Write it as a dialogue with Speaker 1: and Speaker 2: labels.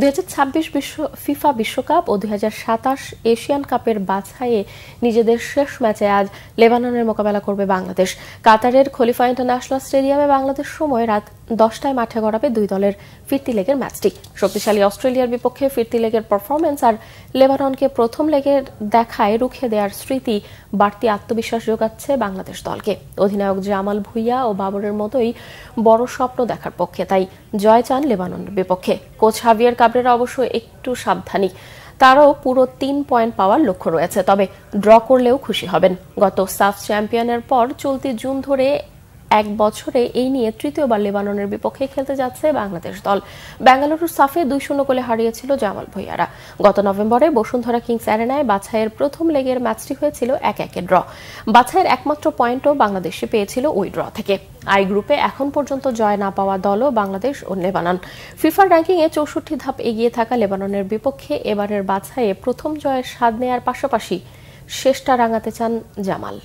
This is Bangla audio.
Speaker 1: 2026 ফিফা বিশ্বকাপ ও 2027 এশিয়ান কাপের বাছাইয়ে নিজেদের শেষ ম্যাচে আজ লেবাননের মোকাবেলা করবে বাংলাদেশ। কাতারের খলিফা ইন্টারন্যাশনাল স্টেডিয়ামে বাংলাদেশ সময় রাত 10টায় মাঠে গড়াবে দুই দলের ফিরতি লেগের ম্যাচটি। শক্তিশালী অস্ট্রেলিয়ার বিপক্ষে ফিরতি লেগের পারফরম্যান্স আর লেবাননকে প্রথম লেগের দেখায় রুখে দেওয়ার স্মৃতি বাড়তি আত্মবিশ্বাস যোগাচ্ছে বাংলাদেশ দলকে। অধিনায়ক জামাল ভুঁইয়া ও বাবরের মতোই বড় স্বপ্ন দেখার পক্ষে, তাই জয় চান লেবাননের বিপক্ষে। কোচ হাভিয়ার কাবরেরা অবশ্য একটু সাবধানী, তারও পুরো 3 পয়েন্ট পাওয়ার লক্ষ্য রয়েছে, তবে ড্র করলেও খুশি হবেন। গত সাফ চ্যাম্পিয়নের পর চলতি জুন ধরে এক বছরে এই নিয়ে তৃতীয়বার লেবাননের বিপক্ষে খেলতে যাচ্ছে বাংলাদেশ দল। বেঙ্গালুরুর সাফে 2-0 গোলে হারিয়েছিল জামাল ভুঁইয়ারা। গত নভেম্বরে বসুন্ধরা কিংস অ্যারেনায় বাছাইয়ের প্রথম লেগের ম্যাচটি হয়েছিল 1-1 ড্র। বাছাইয়ের একমাত্র পয়েন্টও বাংলাদেশে পেয়েছিল ওই ড্র থেকে। আই গ্রুপে এখন পর্যন্ত জয় না পাওয়া দলও বাংলাদেশ ও লেবানন। ফিফার র্যাঙ্কিংয়ে 64 ধাপ এগিয়ে থাকা লেবাননের বিপক্ষে এবারের বাছাইয়ে প্রথম জয়ের স্বাদ নেয়ার পাশাপাশি শেষটা রাঙাতে চান জামাল।